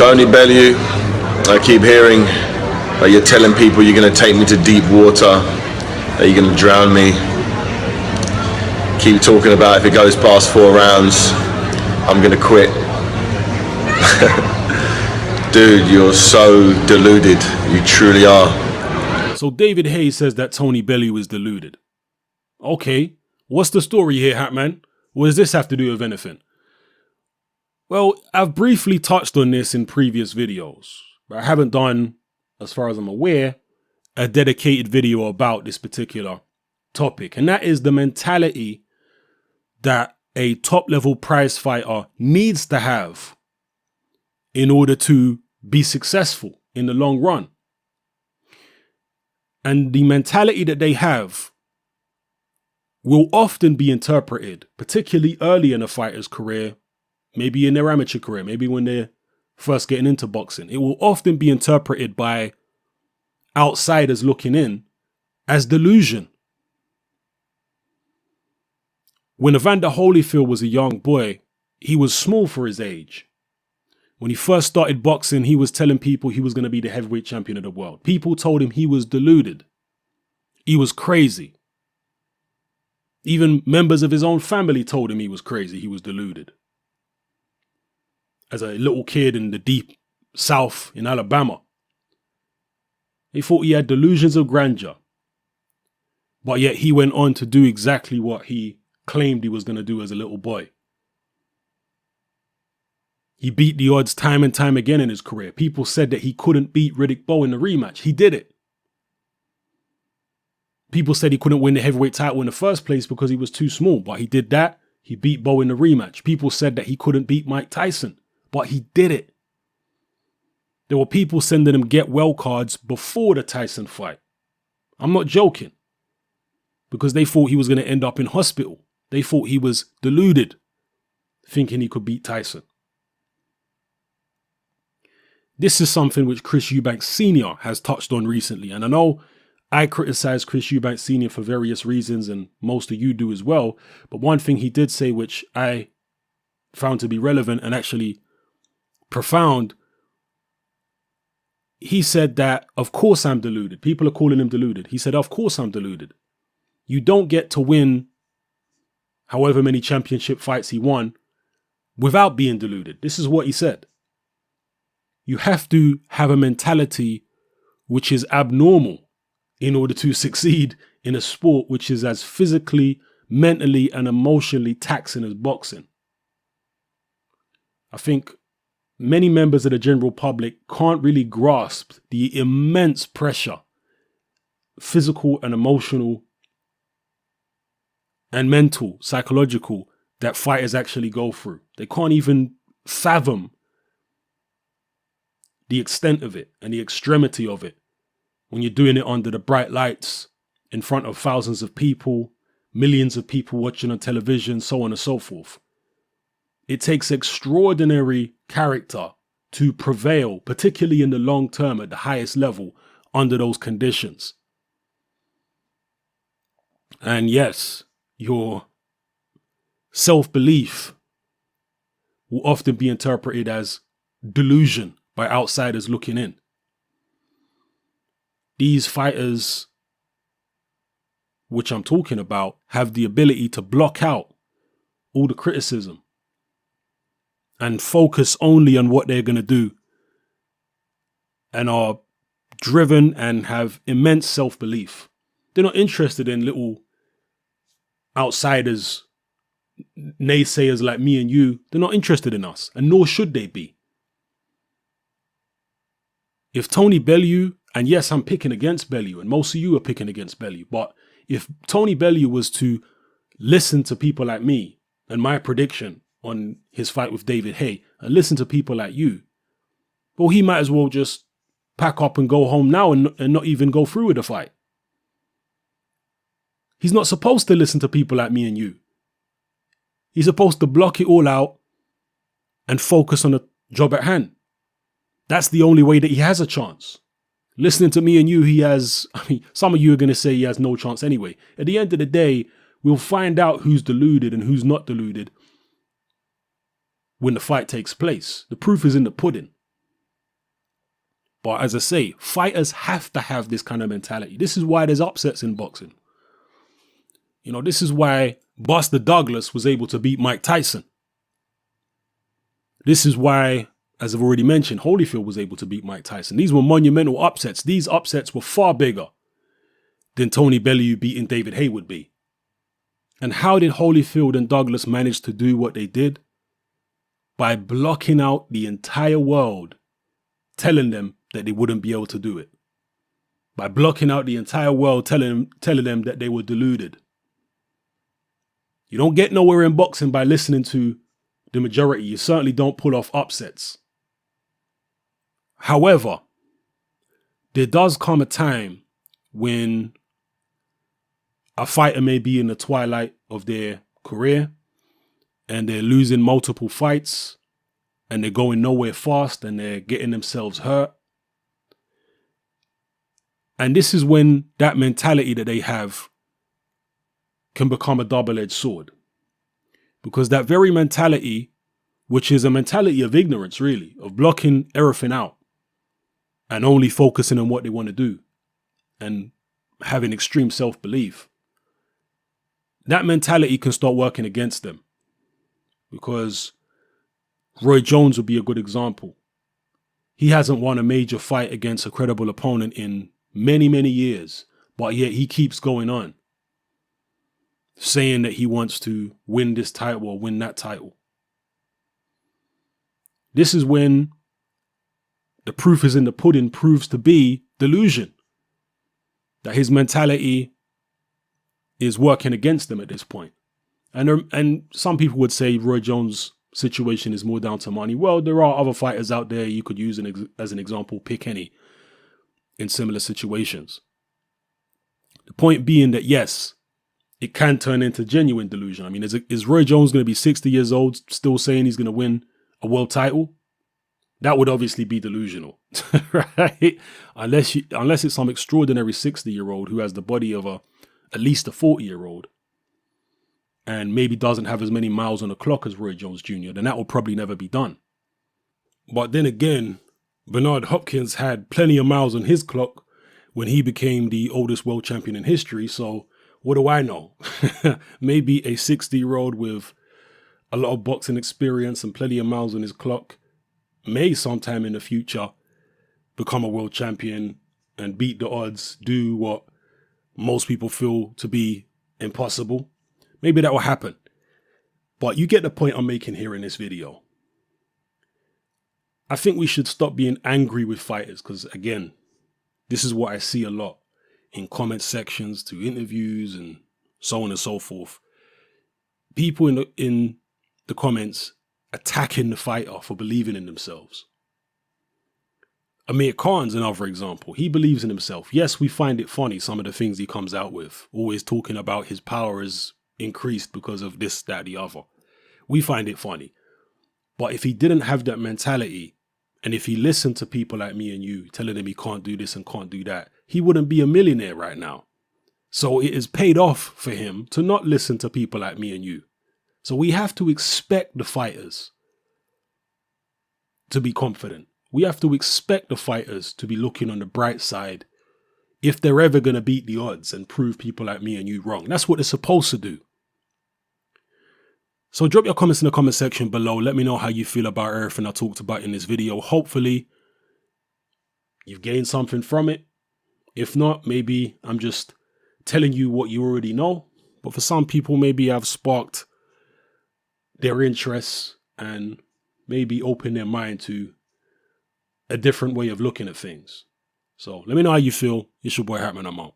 Tony Bellew, I keep hearing that you're telling people you're going to take me to deep water, that you're going to drown me. Keep talking about if it goes past 4 rounds, I'm going to quit. Dude, you're so deluded. You truly are. So David Haye says that Tony Bellew is deluded. Okay, what's the story here, Hatman? What does this have to do with anything? Well, I've briefly touched on this in previous videos, but I haven't done, as far as I'm aware, a dedicated video about this particular topic. And that is the mentality that a top-level prize fighter needs to have in order to be successful in the long run. And the mentality that they have will often be interpreted, particularly early in a fighter's career, maybe in their amateur career, maybe when they're first getting into boxing. It will often be interpreted by outsiders looking in as delusion. When Evander Holyfield was a young boy, he was small for his age. When he first started boxing, he was telling people he was going to be the heavyweight champion of the world. People told him he was deluded. He was crazy. Even members of his own family told him he was crazy, he was deluded. As a little kid in the deep South in Alabama, they thought he had delusions of grandeur. But yet he went on to do exactly what he claimed he was going to do as a little boy. He beat the odds time and time again in his career. People said that he couldn't beat Riddick Bowe in the rematch. He did it. People said he couldn't win the heavyweight title in the first place because he was too small, but he did that. He beat Bowe in the rematch. People said that he couldn't beat Mike Tyson, but he did it. There were people sending him get well cards before the Tyson fight. I'm not joking. Because they thought he was going to end up in hospital. They thought he was deluded, thinking he could beat Tyson. This is something which Chris Eubanks Sr. has touched on recently. And I know I criticize Chris Eubanks Sr. for various reasons, and most of you do as well. But one thing he did say, which I found to be relevant and actually profound, he said that, of course I'm deluded. People are calling him deluded. He said, of course I'm deluded. You don't get to win however many championship fights he won without being deluded. This is what he said. You have to have a mentality which is abnormal in order to succeed in a sport which is as physically, mentally, and emotionally taxing as boxing. I think many members of the general public can't really grasp the immense pressure, physical and emotional and mental, psychological, that fighters actually go through. They can't even fathom the extent of it and the extremity of it when you're doing it under the bright lights in front of thousands of people, millions of people watching on television, so on and so forth. It takes extraordinary character to prevail, particularly in the long term at the highest level under those conditions. And yes, your self-belief will often be interpreted as delusion by outsiders looking in. These fighters, which I'm talking about, have the ability to block out all the criticism and focus only on what they're going to do, and are driven and have immense self-belief. They're not interested in little outsiders, naysayers like me and you. They're not interested in us, and nor should they be. If Tony Bellew, and yes, I'm picking against Bellew, and most of you are picking against Bellew, but if Tony Bellew was to listen to people like me and my prediction on his fight with David Haye, and listen to people like you, well, he might as well just pack up and go home now and not even go through with the fight. He's not supposed to listen to people like me and you. He's supposed to block it all out and focus on the job at hand. That's the only way that he has a chance. Listening to me and you, he has, some of you are going to say he has no chance anyway. At the end of the day, we'll find out who's deluded and who's not deluded when the fight takes place. The proof is in the pudding. But as I say, fighters have to have this kind of mentality. This is why there's upsets in boxing. You know, this is why Buster Douglas was able to beat Mike Tyson. This is why, as I've already mentioned, Holyfield was able to beat Mike Tyson. These were monumental upsets. These upsets were far bigger than Tony Bellew beating David Haye would be. And how did Holyfield and Douglas manage to do what they did? By blocking out the entire world, telling them that they wouldn't be able to do it. By blocking out the entire world, telling them that they were deluded. You don't get nowhere in boxing by listening to the majority. You certainly don't pull off upsets. However, there does come a time when a fighter may be in the twilight of their career and they're losing multiple fights and they're going nowhere fast and they're getting themselves hurt. And this is when that mentality that they have can become a double-edged sword. Because that very mentality, which is a mentality of ignorance, really, of blocking everything out and only focusing on what they want to do and having extreme self-belief, that mentality can start working against them. Because Roy Jones would be a good example. He hasn't won a major fight against a credible opponent in many, many years, but yet he keeps going on, saying that he wants to win this title or win that title. This is when the proof is in the pudding proves to be delusion. That his mentality is working against them at this point. And some people would say Roy Jones' situation is more down to money. Well, there are other fighters out there you could use as an example, pick any, in similar situations. The point being that, yes, it can turn into genuine delusion. I mean, is Roy Jones going to be 60 years old still saying he's going to win a world title? That would obviously be delusional, right? Unless it's some extraordinary 60-year-old who has the body of at least a 40-year-old and maybe doesn't have as many miles on the clock as Roy Jones Jr., then that will probably never be done. But then again, Bernard Hopkins had plenty of miles on his clock when he became the oldest world champion in history. So what do I know? Maybe a 60-year-old with a lot of boxing experience and plenty of miles on his clock may sometime in the future become a world champion and beat the odds, do what most people feel to be impossible. Maybe that will happen. But you get the point I'm making here in this video. I think we should stop being angry with fighters because, again, this is what I see a lot in comment sections to interviews and so on and so forth. People in the comments attacking the fighter for believing in themselves. Amir Khan's another example. He believes in himself. Yes, we find it funny, some of the things he comes out with, always talking about his power is increased because of this, that, the other. We find it funny. But if he didn't have that mentality, and if he listened to people like me and you telling him he can't do this and can't do that, he wouldn't be a millionaire right now. So it is paid off for him to not listen to people like me and you. So we have to expect the fighters to be confident. We have to expect the fighters to be looking on the bright side if they're ever going to beat the odds and prove people like me and you wrong. That's what they're supposed to do. So drop your comments in the comment section below. Let me know how you feel about everything I talked about in this video. Hopefully you've gained something from it. If not, maybe I'm just telling you what you already know. But for some people, maybe I've sparked their interests and maybe opened their mind to a different way of looking at things. So let me know how you feel. It's your boy Hatman. I'm out.